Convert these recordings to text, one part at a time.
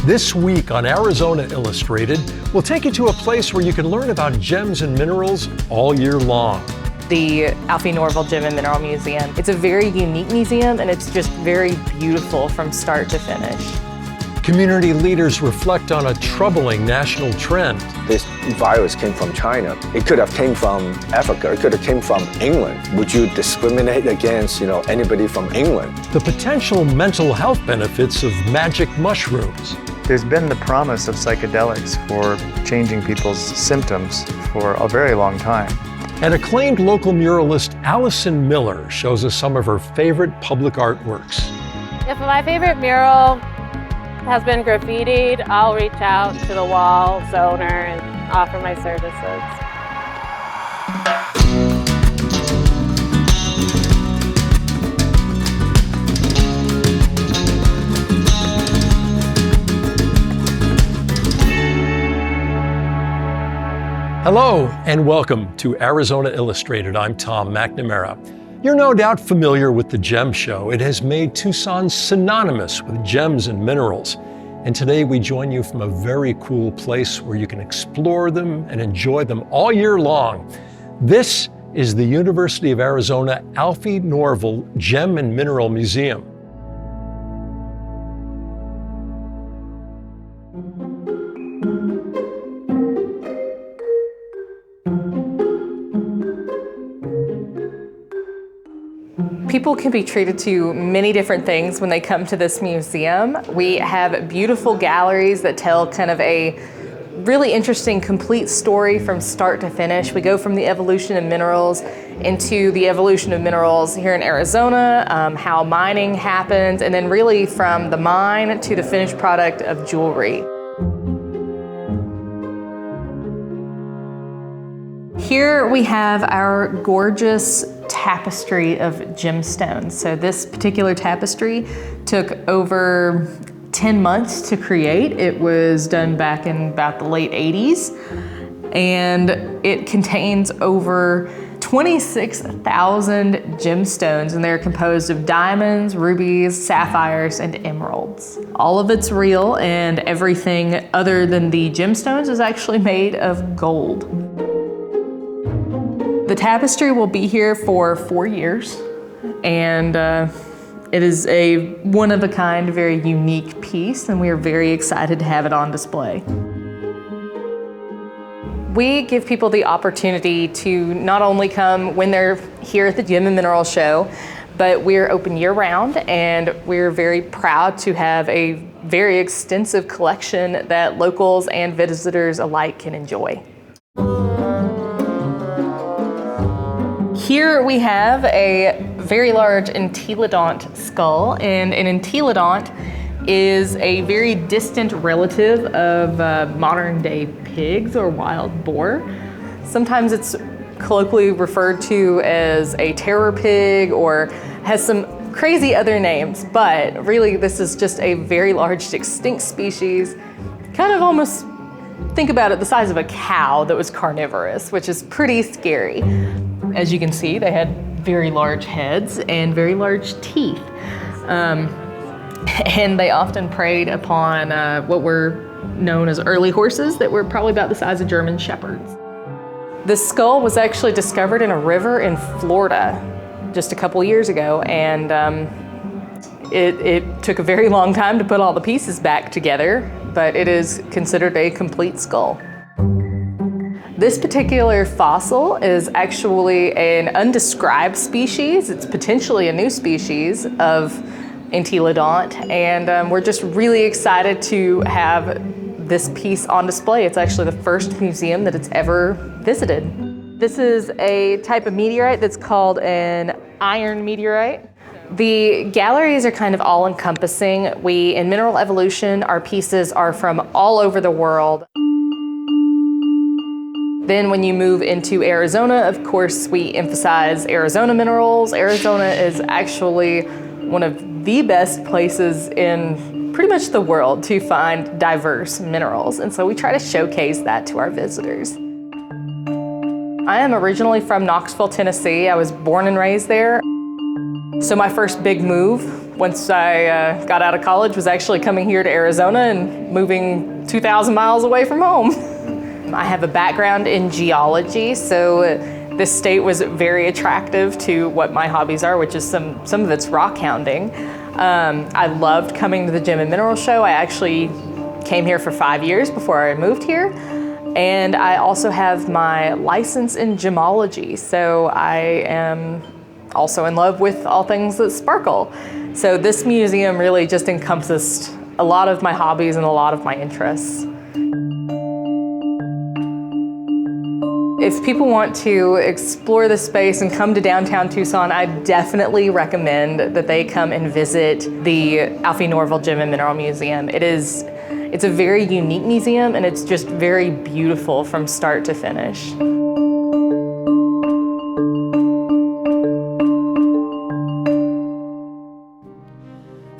This week on Arizona Illustrated, we'll take you to a place where you can learn about gems and minerals all year long. The Alfie Norville Gem and Mineral Museum. It's a very unique museum and it's just very beautiful from start to finish. Community leaders reflect on a troubling national trend. This virus came from China. It could have came from Africa. It could have came from England. Would you discriminate against, anybody from England? The potential mental health benefits of magic mushrooms. There's been the promise of psychedelics for changing people's symptoms for a very long time. And acclaimed local muralist Allison Miller shows us some of her favorite public artworks. If my favorite mural has been graffitied, I'll reach out to the wall's owner and offer my services. Hello and welcome to Arizona Illustrated. I'm Tom McNamara. You're no doubt familiar with the Gem Show. It has made Tucson synonymous with gems and minerals. And today we join you from a very cool place where you can explore them and enjoy them all year long. This is the University of Arizona Alfie Norville Gem and Mineral Museum. People can be treated to many different things when they come to this museum. We have beautiful galleries that tell kind of a really interesting, complete story from start to finish. We go from the evolution of minerals into the evolution of minerals here in Arizona, how mining happens, and then really from the mine to the finished product of jewelry. Here we have our gorgeous tapestry of gemstones. So this particular tapestry took over 10 months to create. It was done back in about the late 80s, and it contains over 26,000 gemstones, and they're composed of diamonds, rubies, sapphires, and emeralds. All of it's real, and everything other than the gemstones is actually made of gold. The tapestry will be here for 4 years, and it is a one-of-a-kind, very unique piece, and we are very excited to have it on display. We give people the opportunity to not only come when they're here at the Gem and Mineral Show, but we're open year-round, and we're very proud to have a very extensive collection that locals and visitors alike can enjoy. Here we have a very large entelodont skull, and an entelodont is a very distant relative of modern day pigs or wild boar. Sometimes it's colloquially referred to as a terror pig or has some crazy other names, but really this is just a very large extinct species, kind of almost think about it the size of a cow that was carnivorous, which is pretty scary. As you can see, they had very large heads and very large teeth. And they often preyed upon what were known as early horses that were probably about the size of German shepherds. The skull was actually discovered in a river in Florida just a couple years ago, and it took a very long time to put all the pieces back together, but it is considered a complete skull. This particular fossil is actually an undescribed species. It's potentially a new species of entelodont, and we're just really excited to have this piece on display. It's actually the first museum that it's ever visited. This is a type of meteorite that's called an iron meteorite. The galleries are kind of all-encompassing. In mineral evolution, our pieces are from all over the world. Then when you move into Arizona, of course, we emphasize Arizona minerals. Arizona is actually one of the best places in pretty much the world to find diverse minerals. And so we try to showcase that to our visitors. I am originally from Knoxville, Tennessee. I was born and raised there. So my first big move once I got out of college, was actually coming here to Arizona and moving 2,000 miles away from home. I have a background in geology, so this state was very attractive to what my hobbies are, which is some of it's rock hounding. I loved coming to the Gem and Mineral Show. I actually came here for 5 years before I moved here. And I also have my license in gemology, so I am also in love with all things that sparkle. So this museum really just encompassed a lot of my hobbies and a lot of my interests. If people want to explore the space and come to downtown Tucson, I definitely recommend that they come and visit the Alfie Norville Gem and Mineral Museum. It's a very unique museum, and it's just very beautiful from start to finish.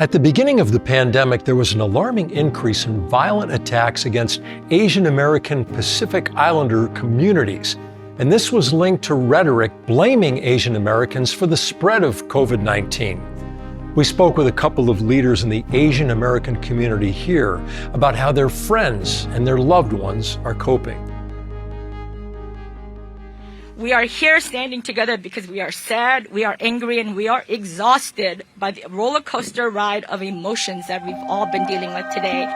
At the beginning of the pandemic, there was an alarming increase in violent attacks against Asian American Pacific Islander communities. And this was linked to rhetoric blaming Asian Americans for the spread of COVID-19. We spoke with a couple of leaders in the Asian American community here about how their friends and their loved ones are coping. We are here standing together because we are sad, we are angry, and we are exhausted by the roller coaster ride of emotions that we've all been dealing with today.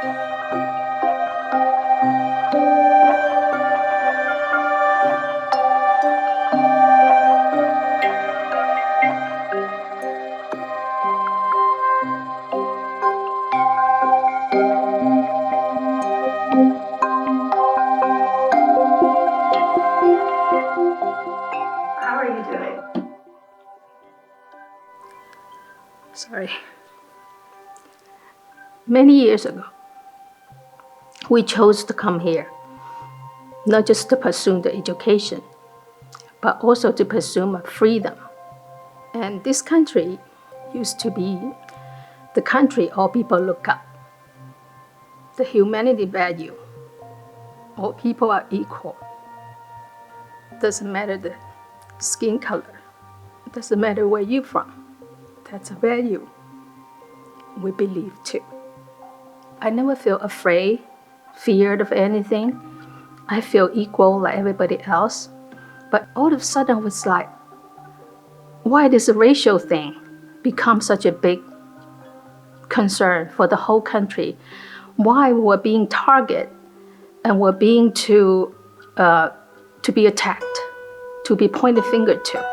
Sorry. Many years ago, we chose to come here, not just to pursue the education, but also to pursue my freedom. And this country used to be the country all people look up, the humanity value. All people are equal. Doesn't matter the skin color, doesn't matter where you're from. That's a value we believe too. I never feel afraid, feared of anything. I feel equal like everybody else. But all of a sudden it was like, why this racial thing become such a big concern for the whole country? Why we're being targeted and we're being to be attacked, to be pointed finger to?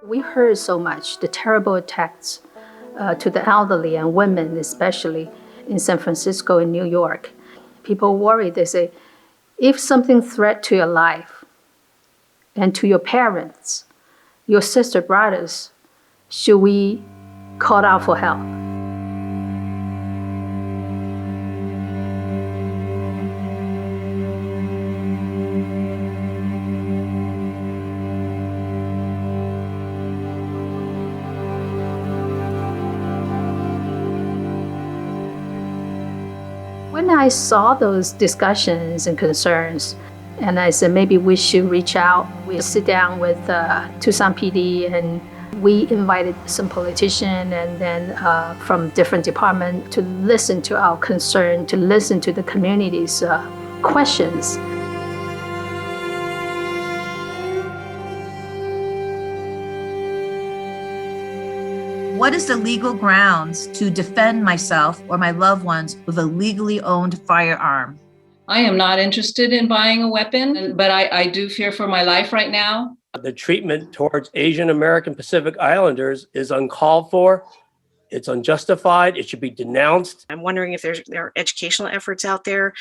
We heard so much, the terrible attacks to the elderly and women, especially in San Francisco and New York. People worry, they say, if something threat to your life and to your parents, your sister, brothers, should we call out for help? When I saw those discussions and concerns, and I said maybe we should reach out, we sit down with Tucson PD, and we invited some politicians and then from different departments to listen to our concern, to listen to the community's questions. What is the legal grounds to defend myself or my loved ones with a legally owned firearm? I am not interested in buying a weapon, but I do fear for my life right now. The treatment towards Asian American Pacific Islanders is uncalled for. It's unjustified. It should be denounced. I'm wondering if there are educational efforts out there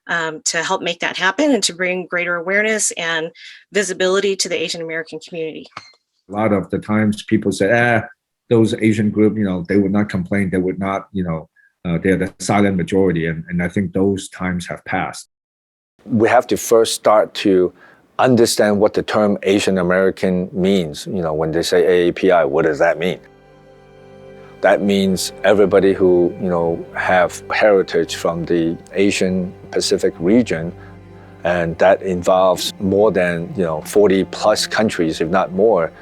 to help make that happen and to bring greater awareness and visibility to the Asian American community. A lot of the times people say, those Asian group, they would not complain. They would not, they're the silent majority. And I think those times have passed. We have to first start to understand what the term Asian American means. When they say AAPI, what does that mean? That means everybody who, have heritage from the Asian Pacific region, and that involves more than, 40 plus countries, if not more.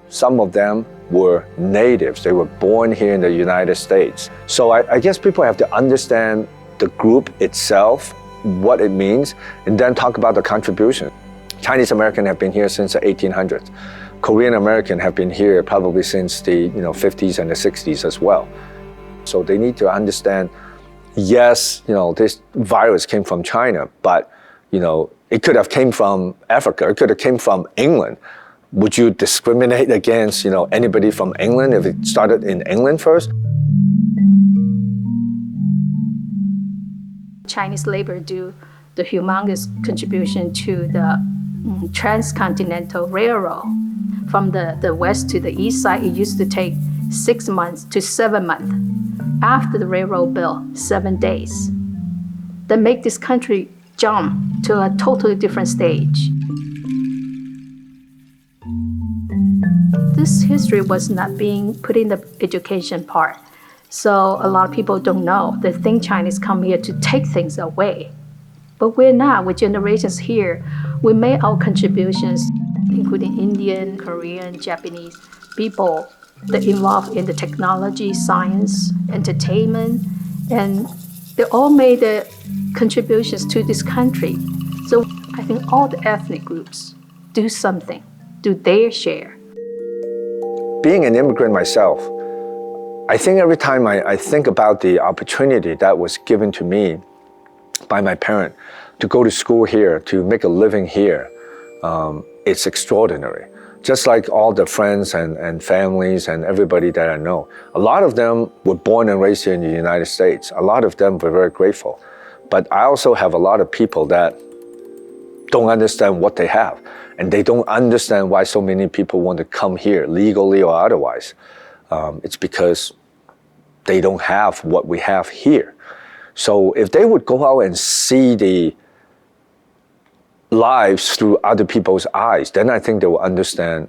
Some of them were natives. They were born here in the United States. So I guess people have to understand the group itself, what it means, and then talk about the contribution. Chinese American have been here since the 1800s. Korean American have been here probably since the 50s and the 60s as well. So they need to understand, yes, this virus came from China, but it could have came from Africa, it could have came from England. Would you discriminate against anybody from England if it started in England first? Chinese labor do the humongous contribution to the transcontinental railroad. From the west to the east side, it used to take 6 months to 7 months. After the railroad built, 7 days. That make this country jump to a totally different stage. This history was not being put in the education part. So a lot of people don't know. They think Chinese come here to take things away. But we're not. With generations here, we made our contributions, including Indian, Korean, Japanese people that involved in the technology, science, entertainment, and they all made the contributions to this country. So I think all the ethnic groups do something, do their share. Being an immigrant myself, I think every time I think about the opportunity that was given to me by my parent to go to school here, to make a living here, it's extraordinary. Just like all the friends and families and everybody that I know, a lot of them were born and raised here in the United States. A lot of them were very grateful. But I also have a lot of people that don't understand what they have. And they don't understand why so many people want to come here, legally or otherwise. It's because they don't have what we have here. So if they would go out and see the lives through other people's eyes, then I think they will understand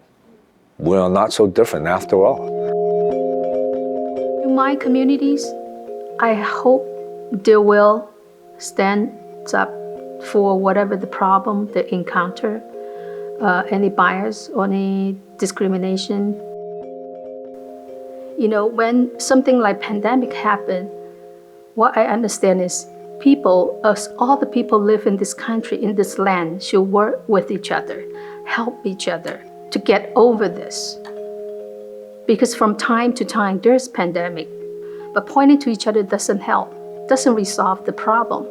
we're not so different after all. In my communities, I hope they will stand up for whatever the problem they encounter, any bias or any discrimination. When something like pandemic happened, what I understand is people, us, all the people live in this country, in this land, should work with each other, help each other to get over this. Because from time to time, there's pandemic, but pointing to each other doesn't help, doesn't resolve the problem.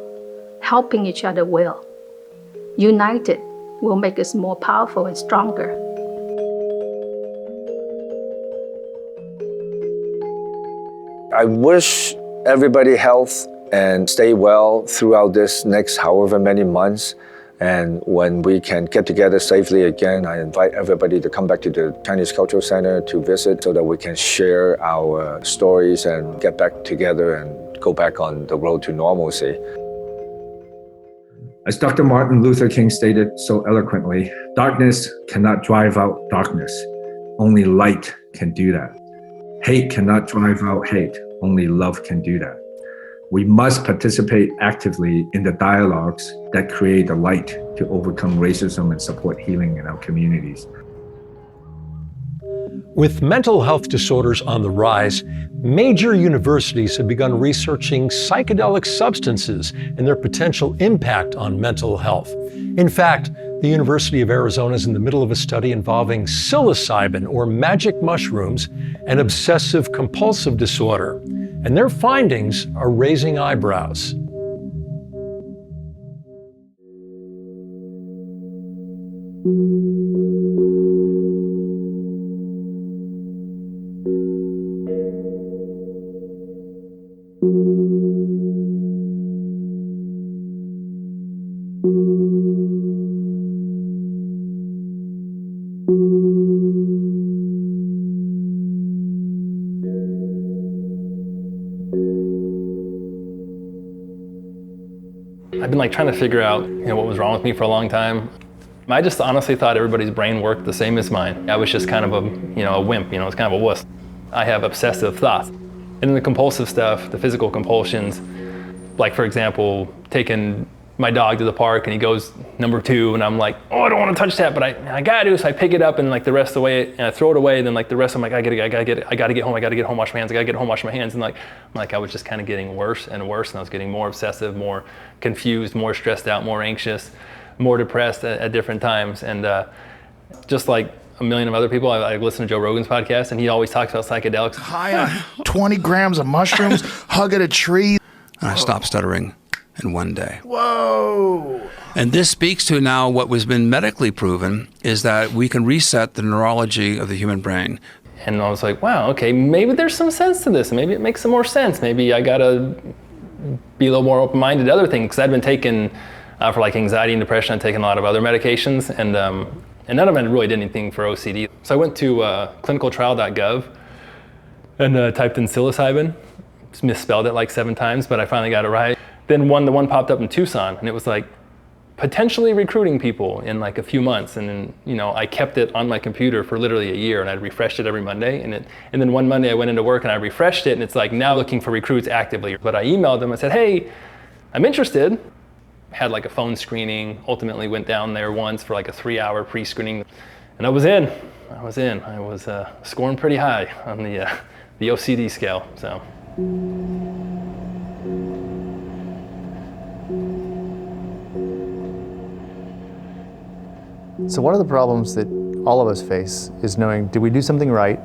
Helping each other will. United will make us more powerful and stronger. I wish everybody health and stay well throughout this next however many months. And when we can get together safely again, I invite everybody to come back to the Chinese Cultural Center to visit so that we can share our stories and get back together and go back on the road to normalcy. As Dr. Martin Luther King stated so eloquently, darkness cannot drive out darkness. Only light can do that. Hate cannot drive out hate. Only love can do that. We must participate actively in the dialogues that create the light to overcome racism and support healing in our communities. With mental health disorders on the rise, major universities have begun researching psychedelic substances and their potential impact on mental health. In fact, the University of Arizona is in the middle of a study involving psilocybin, or magic mushrooms, an obsessive-compulsive disorder. And their findings are raising eyebrows. I've been trying to figure out what was wrong with me for a long time. I just honestly thought everybody's brain worked the same as mine. I was just kind of a wimp, it's kind of a wuss. I have obsessive thoughts. And then the compulsive stuff, the physical compulsions, like for example, taking my dog to the park and he goes number 2 and I'm like, oh, I don't want to touch that, but I got to, so I pick it up and like the rest of the way, and I throw it away, and then like the rest of them, like, I gotta get home, wash my hands, and like I was just kind of getting worse and worse, and I was getting more obsessive, more confused, more stressed out, more anxious, more depressed at different times. And just like a million of other people, I listen to Joe Rogan's podcast, and he always talks about psychedelics. High on 20 grams of mushrooms, hug at a tree. And I stopped stuttering in one day. Whoa! And this speaks to now what was been medically proven is that we can reset the neurology of the human brain. And I was like, wow, okay, maybe there's some sense to this. Maybe it makes some more sense. Maybe I gotta be a little more open-minded to other things, because I'd been taking, for like anxiety and depression, I'd taken a lot of other medications, and none of them really did anything for OCD. So I went to clinicaltrial.gov and typed in psilocybin. Just misspelled it like 7 times, but I finally got it right. Then the one popped up in Tucson, and it was like potentially recruiting people in like a few months. And then, you know, I kept it on my computer for literally a year, and I'd refreshed it every Monday. And then one Monday I went into work and I refreshed it, and it's like now looking for recruits actively. But I emailed them, I said, hey, I'm interested. Had like a phone screening, ultimately went down there once for like a 3-hour pre-screening. And I was in. I was scoring pretty high on the OCD scale, so. So one of the problems that all of us face is knowing, did we do something right,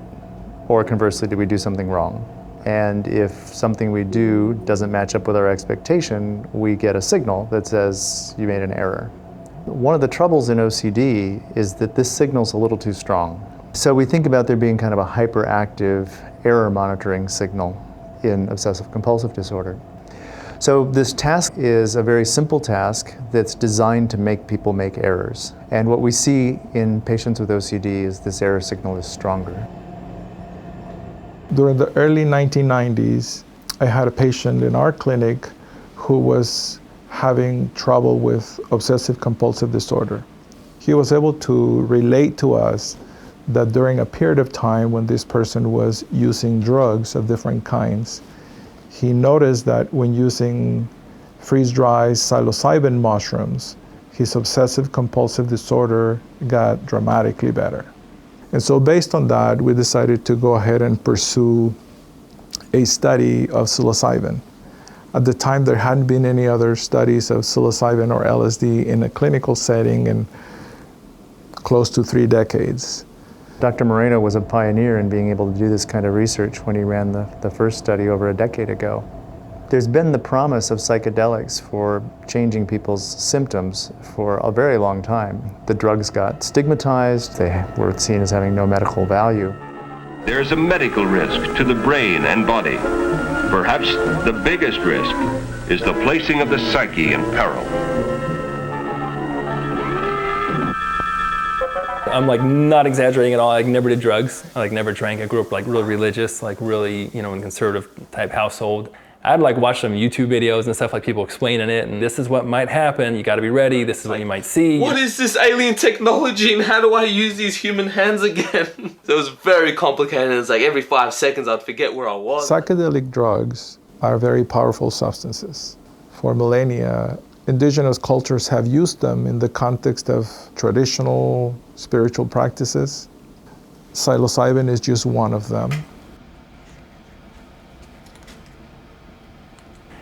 or conversely, did we do something wrong? And if something we do doesn't match up with our expectation, we get a signal that says you made an error. One of the troubles in OCD is that this signal's a little too strong. So we think about there being kind of a hyperactive error monitoring signal in obsessive compulsive disorder. So this task is a very simple task that's designed to make people make errors. And what we see in patients with OCD is this error signal is stronger. During the early 1990s, I had a patient in our clinic who was having trouble with obsessive compulsive disorder. He was able to relate to us that during a period of time when this person was using drugs of different kinds, he noticed that when using freeze-dried psilocybin mushrooms, his obsessive compulsive disorder got dramatically better. And so based on that, we decided to go ahead and pursue a study of psilocybin. At the time, there hadn't been any other studies of psilocybin or LSD in a clinical setting in close to 3 decades. Dr. Moreno was a pioneer in being able to do this kind of research when he ran the first study over a decade ago. There's been the promise of psychedelics for changing people's symptoms for a very long time. The drugs got stigmatized, they were seen as having no medical value. There's a medical risk to the brain and body. Perhaps the biggest risk is the placing of the psyche in peril. I'm like not exaggerating at all. I never did drugs. I like never drank. I grew up like really religious, like really, you know, in conservative type household. I'd like watch some YouTube videos and stuff, like people explaining it, and this is what might happen. You got to be ready. This is what you might see. What is this alien technology, and how do I use these human hands again? So it was very complicated. It's like every 5 seconds I'd forget where I was. Psychedelic drugs are very powerful substances. For millennia, indigenous cultures have used them in the context of traditional spiritual practices. Psilocybin is just one of them.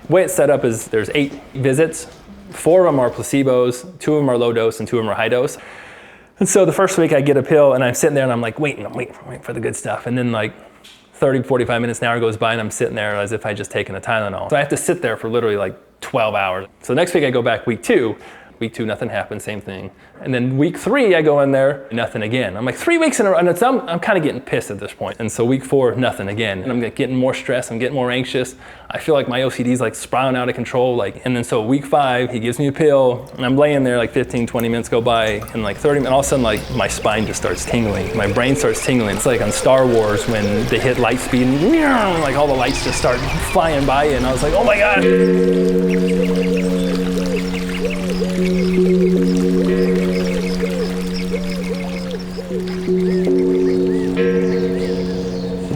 The way it's set up is there's 8 visits. 4 of them are placebos, 2 of them are low dose, and 2 of them are high dose. And so the first week I get a pill, and I'm sitting there and I'm like waiting for the good stuff. And then like 30, 45 minutes, an hour goes by, and I'm sitting there as if I just taken a Tylenol. So I have to sit there for literally like 12 hours. So next week I go back, week 2. Week 2, nothing happened, same thing. And then week 3, I go in there, nothing again. I'm like 3 weeks in a row, and I'm kind of getting pissed at this point. And so week 4, nothing again. And I'm getting more stressed, I'm getting more anxious. I feel like my OCD is like spiraling out of control. And then so week 5, he gives me a pill, and I'm laying there like 15, 20 minutes go by, and like 30 minutes, all of a sudden like my spine just starts tingling. My brain starts tingling. It's like on Star Wars when they hit light speed, and like all the lights just start flying by you, and I was like, oh my God.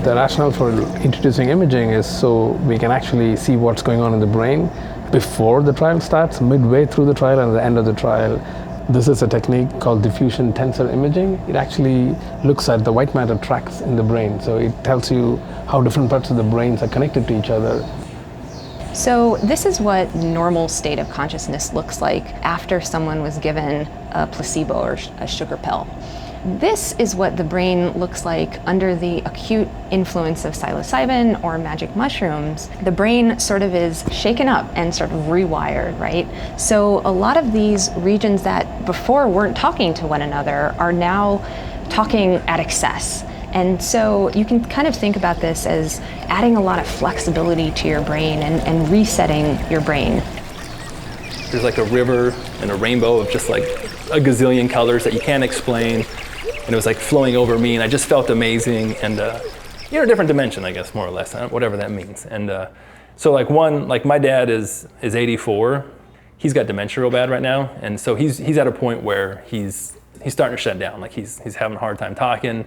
The rationale for introducing imaging is so we can actually see what's going on in the brain before the trial starts, midway through the trial, and at the end of the trial. This is a technique called diffusion tensor imaging. It actually looks at the white matter tracks in the brain, so it tells you how different parts of the brains are connected to each other. So this is what normal state of consciousness looks like after someone was given a placebo or a sugar pill. This is what the brain looks like under the acute influence of psilocybin or magic mushrooms. The brain sort of is shaken up and sort of rewired, right? So a lot of these regions that before weren't talking to one another are now talking at excess. And so you can kind of think about this as adding a lot of flexibility to your brain and resetting your brain. There's like a river and a rainbow of just like a gazillion colors that you can't explain. And it was like flowing over me, and I just felt amazing. And you're a different dimension, I guess, more or less, whatever that means. And so like my dad is 84. He's got dementia real bad right now. And so he's at a point where he's starting to shut down. Like he's having a hard time talking.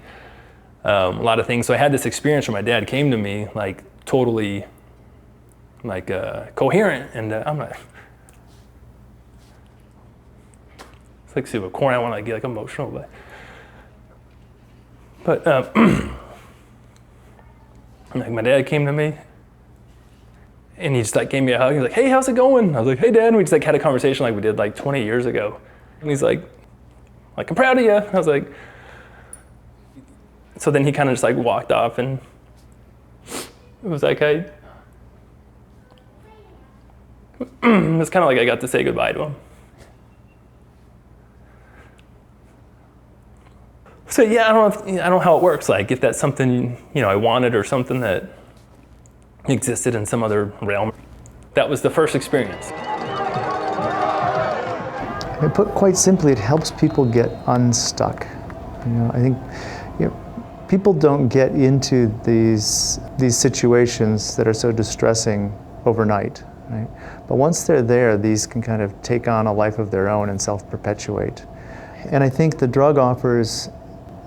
A lot of things. So I had this experience where my dad came to me like totally like coherent, and I'm like, it's like super corny. I want to get like emotional, but like my dad came to me, and he just like gave me a hug. He's like, "Hey, how's it going?" I was like, "Hey, Dad." And we just like had a conversation like we did like 20 years ago. And he's like, "I'm proud of you." I was like. So then he kind of just like walked off, and it was like it was kind of like I got to say goodbye to him. So yeah, I don't know how it works. Like if that's something I wanted or something that existed in some other realm. That was the first experience. And put quite simply, it helps people get unstuck. I think people don't get into these situations that are so distressing overnight, right? But once they're there, these can kind of take on a life of their own and self-perpetuate. And I think the drug offers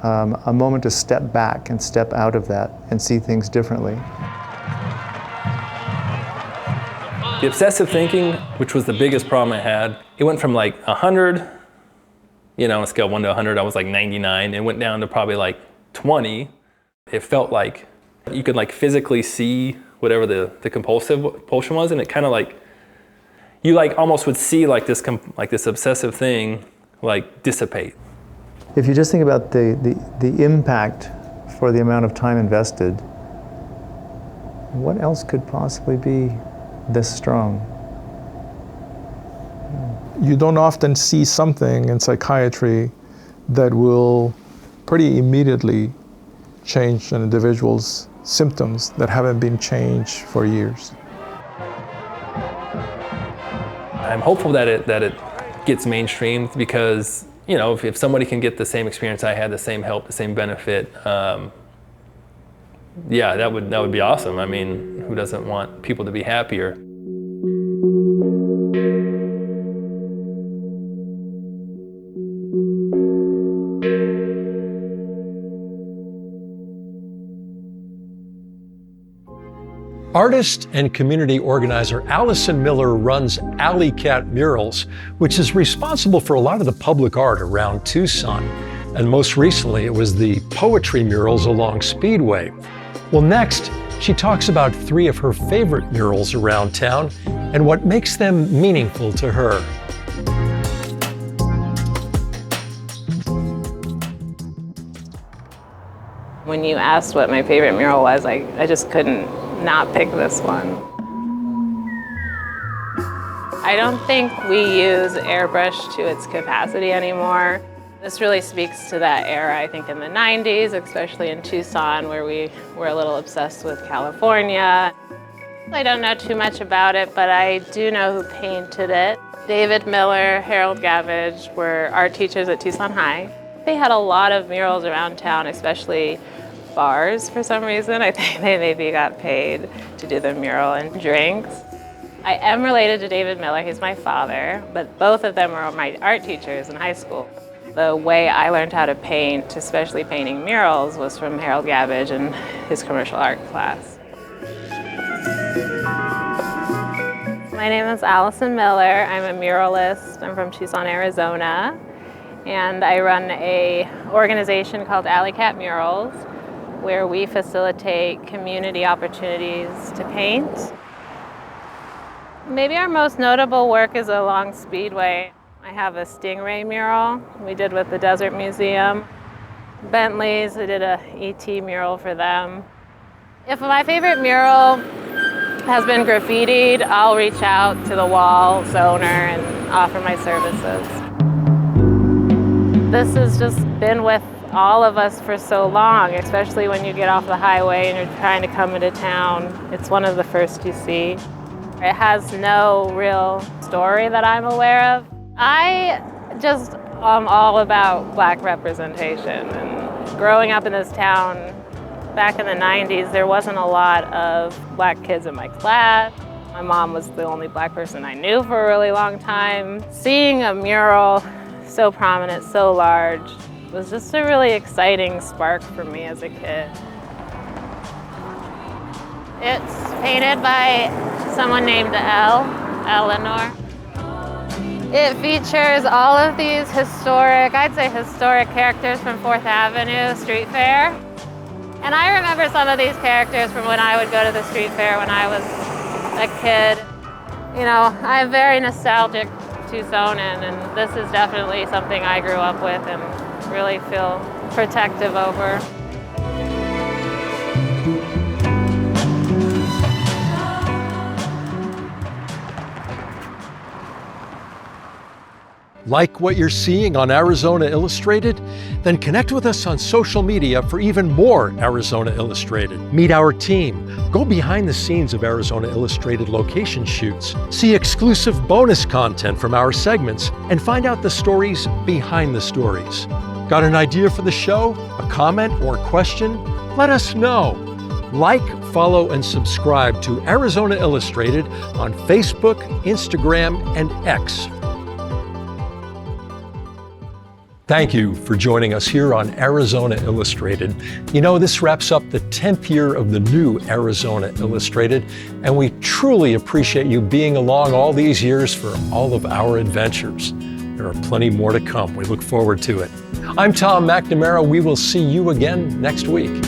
a moment to step back and step out of that and see things differently. The obsessive thinking, which was the biggest problem I had, it went from like 100, on a scale of 1 to 100, I was like 99. It went down to probably like 20. It felt like you could like physically see whatever the compulsion was, and it kind of like, you like almost would see like this obsessive thing like dissipate. If you just think about the impact for the amount of time invested, what else could possibly be this strong? You don't often see something in psychiatry that will pretty immediately change an individual's symptoms that haven't been changed for years. I'm hopeful that it gets mainstreamed because, if somebody can get the same experience I had, the same help, the same benefit, yeah, that would be awesome. I mean, who doesn't want people to be happier? Artist and community organizer Allison Miller runs Alley Cat Murals, which is responsible for a lot of the public art around Tucson. And most recently, it was the poetry murals along Speedway. Well, next, she talks about 3 of her favorite murals around town and what makes them meaningful to her. When you asked what my favorite mural was, I just couldn't not pick this one. I don't think we use airbrush to its capacity anymore. This really speaks to that era, I think, in the 90s, especially in Tucson, where we were a little obsessed with California. I don't know too much about it, but I do know who painted it. David Miller, Harold Gavage were art teachers at Tucson High. They had a lot of murals around town, especially bars for some reason. I think they maybe got paid to do the mural and drinks. I am related to David Miller, he's my father, but both of them were my art teachers in high school. The way I learned how to paint, especially painting murals, was from Harold Gabbage and his commercial art class. My name is Allison Miller. I'm a muralist. I'm from Tucson, Arizona. And I run an organization called AAPI Murals, where we facilitate community opportunities to paint. Maybe our most notable work is along Speedway. I have a stingray mural we did with the Desert Museum. Bentley's, we did a E.T. mural for them. If my favorite mural has been graffitied, I'll reach out to the wall's owner and offer my services. This has just been with all of us for so long, especially when you get off the highway and you're trying to come into town. It's one of the first you see. It has no real story that I'm aware of. I just am all about Black representation. And growing up in this town back in the 90s, there wasn't a lot of Black kids in my class. My mom was the only Black person I knew for a really long time. Seeing a mural so prominent, so large, was just a really exciting spark for me as a kid. It's painted by someone named Eleanor. It features all of these I'd say historic characters from 4th Avenue Street Fair. And I remember some of these characters from when I would go to the street fair when I was a kid. You know, I'm very nostalgic Tucsonan, and this is definitely something I grew up with and really feel protective over. Like what you're seeing on Arizona Illustrated? Then connect with us on social media for even more Arizona Illustrated. Meet our team, go behind the scenes of Arizona Illustrated location shoots, see exclusive bonus content from our segments, and find out the stories behind the stories. Got an idea for the show? A comment or question? Let us know. Like, follow, and subscribe to Arizona Illustrated on Facebook, Instagram, and X. Thank you for joining us here on Arizona Illustrated. You know, this wraps up the 10th year of the new Arizona Illustrated, and we truly appreciate you being along all these years for all of our adventures. There are plenty more to come. We look forward to it. I'm Tom McNamara. We will see you again next week.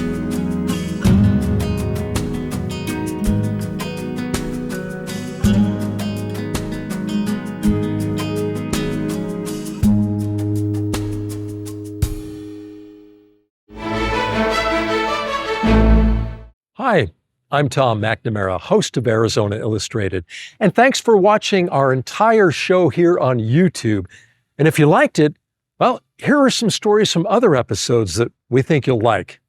Hi, I'm Tom McNamara, host of Arizona Illustrated, and thanks for watching our entire show here on YouTube. And if you liked it, well, here are some stories from other episodes that we think you'll like.